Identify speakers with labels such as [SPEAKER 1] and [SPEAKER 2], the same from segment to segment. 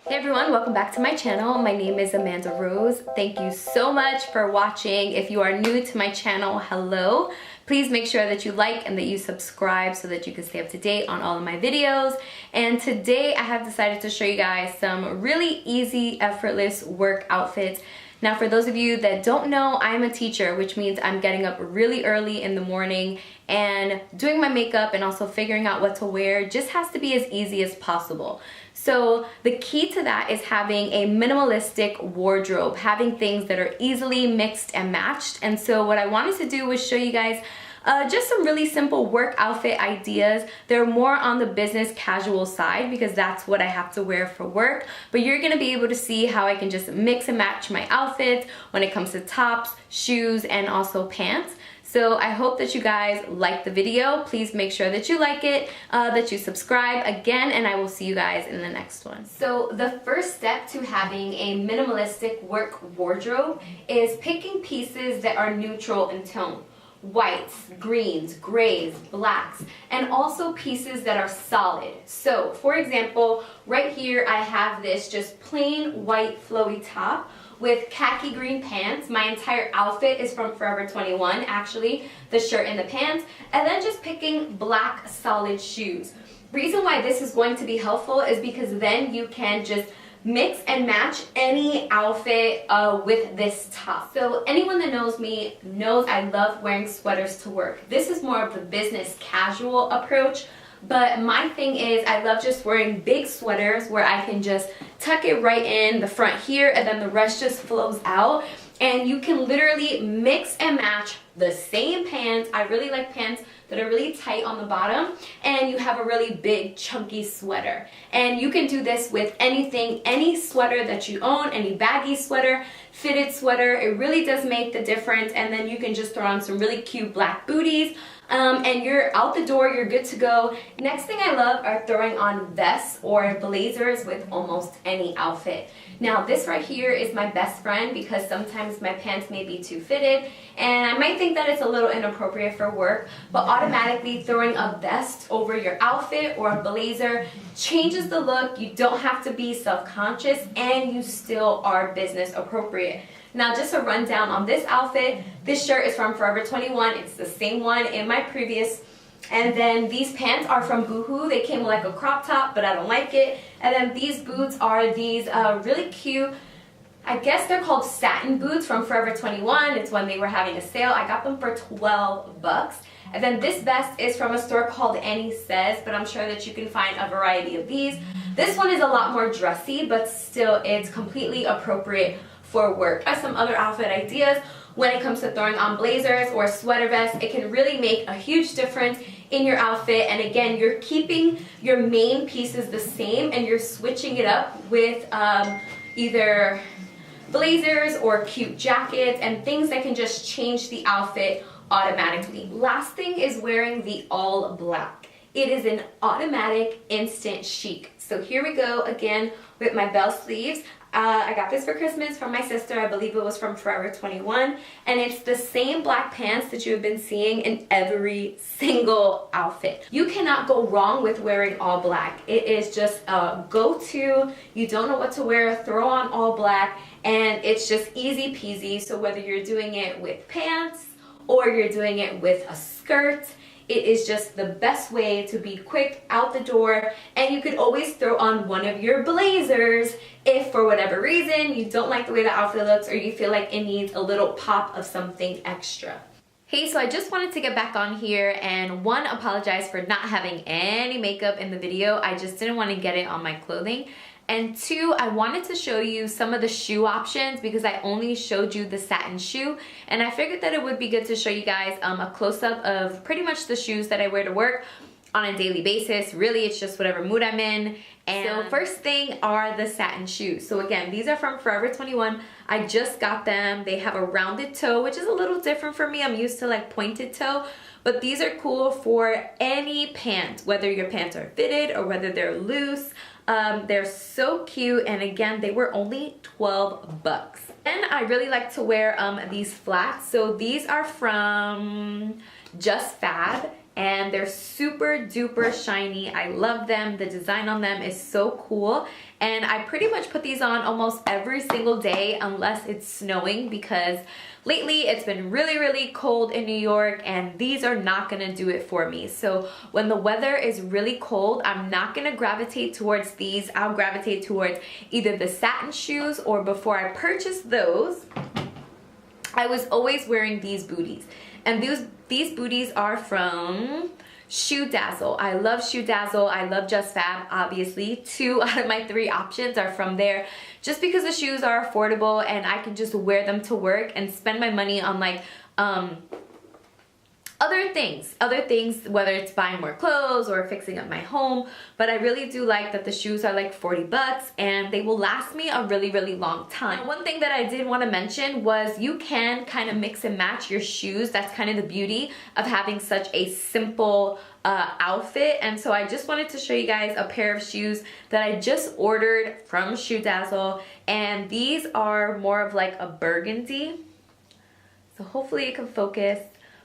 [SPEAKER 1] Hey everyone, welcome back to my channel. My name is Amanda Rose. Thank you so much for watching. If you are new to my channel, hello. Please make sure that you like and that you subscribe so that you can stay up to date on all of my videos. And today I have decided to show you guys some really easy, effortless work outfits. Now for those of you that don't know, I'm a teacher, which means I'm getting up really early in the morning and doing my makeup and also figuring out what to wear just has to be as easy as possible. So the key to that is having a minimalistic wardrobe, having things that are easily mixed and matched. And so what I wanted to do was show you guys just some really simple work outfit ideas. They're more on the business casual side because that's what I have to wear for work. But you're gonna be able to see how I can just mix and match my outfits when it comes to tops, shoes, and also pants. So I hope that you guys like the video. Please make sure that you like it, that you subscribe again, and I will see you guys in the next one. So the first step to having a minimalistic work wardrobe is picking pieces that are neutral in tone. Whites, greens, grays, blacks, and also pieces that are solid. So for example, right here I have this just plain white flowy top with khaki green pants. My entire outfit is from Forever 21, actually, the shirt and the pants, and then just picking black solid shoes. Reason why this is going to be helpful is because then you can just mix and match any outfit with this top. So anyone that knows me knows I love wearing sweaters to work. This is more of the business casual approach. But my thing is I love just wearing big sweaters where I can just tuck it right in the front here and then the rest just flows out. And you can literally mix and match the same pants. I really like pants that are really tight on the bottom, and you have a really big chunky sweater. And you can do this with anything, any sweater that you own, any baggy sweater, fitted sweater. It really does make the difference. And then you can just throw on some really cute black booties. And you're out the door, you're good to go. Next thing I love are throwing on vests or blazers with almost any outfit. Now this right here is my best friend because sometimes my pants may be too fitted and I might think that it's a little inappropriate for work, but automatically throwing a vest over your outfit or a blazer changes the look. You don't have to be self-conscious and you still are business appropriate. Now just a rundown on this outfit. This shirt is from Forever 21. It's the same one in my previous. And then these pants are from Boohoo. They came with like a crop top, but I don't like it. And then these boots are these really cute, I guess they're called satin boots from Forever 21. It's when they were having a sale. I got them for 12 bucks. And then this vest is from a store called Annie Says, but I'm sure that you can find a variety of these. This one is a lot more dressy, but still it's completely appropriate for work. As some other outfit ideas when it comes to throwing on blazers or sweater vests, it can really make a huge difference in your outfit. And again, you're keeping your main pieces the same and you're switching it up with either blazers or cute jackets and things that can just change the outfit automatically. Last thing is wearing the all black. It is an automatic instant chic. So here we go again with my bell sleeves. I got this for Christmas from my sister. I believe it was from Forever 21. And it's the same black pants that you've been seeing in every single outfit. You cannot go wrong with wearing all black. It is just a go-to. You don't know what to wear, throw on all black, and it's just easy peasy. So whether you're doing it with pants or you're doing it with a skirt, it is just the best way to be quick out the door. And you could always throw on one of your blazers if for whatever reason you don't like the way the outfit looks or you feel like it needs a little pop of something extra. Hey, so I just wanted to get back on here and one, apologize for not having any makeup in the video. I just didn't want to get it on my clothing. And two, I wanted to show you some of the shoe options because I only showed you the satin shoe. And I figured that it would be good to show you guys a close-up of pretty much the shoes that I wear to work on a daily basis. Really, it's just whatever mood I'm in. And so first thing are the satin shoes. So again, these are from Forever 21. I just got them. They have a rounded toe, which is a little different for me. I'm used to like pointed toe. But these are cool for any pant, whether your pants are fitted or whether they're loose. They're so cute, and again, they were only 12 bucks. And I really like to wear these flats. So these are from Just Fab, and they're super duper shiny. I love them. The design on them is so cool, and I pretty much put these on almost every single day unless it's snowing, because lately it's been really cold in New York and these are not gonna do it for me. So when the weather is really cold, I'm not gonna gravitate towards these. I'll gravitate towards either the satin shoes, or before I purchased those, I was always wearing these booties. And these booties are from Shoe Dazzle. I love Shoe Dazzle. I love Just Fab, obviously. 2 out of my 3 options are from there, just because the shoes are affordable and I can just wear them to work and spend my money on like other things, whether it's buying more clothes or fixing up my home. But I really do like that the shoes are like 40 bucks and they will last me a really long time. One thing that I did want to mention was you can kind of mix and match your shoes. That's kind of the beauty of having such a simple outfit. And so I just wanted to show you guys a pair of shoes that I just ordered from Shoe Dazzle, and these are more of like a burgundy, so hopefully it can focus.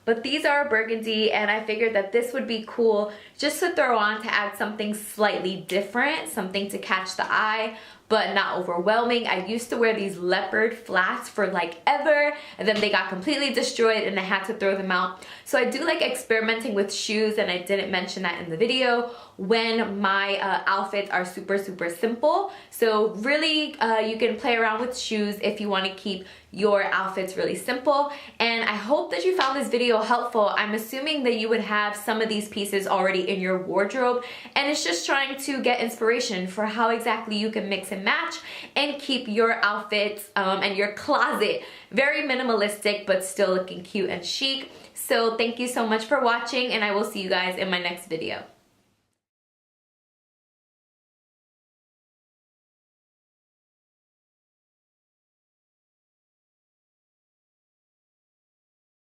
[SPEAKER 1] But these are burgundy, and I figured that this would be cool just to throw on to add something slightly different, something to catch the eye but not overwhelming. I used to wear these leopard flats for like ever, and then they got completely destroyed and I had to throw them out. So I do like experimenting with shoes, and I didn't mention that in the video, when my outfits are super simple. So really you can play around with shoes if you want to keep your outfits really simple. And I hope that you found this video helpful. I'm assuming that you would have some of these pieces already in your wardrobe, and it's just trying to get inspiration for how exactly you can mix and match and keep your outfits and your closet very minimalistic but still looking cute and chic. So thank you so much for watching, and I will see you guys in my next video.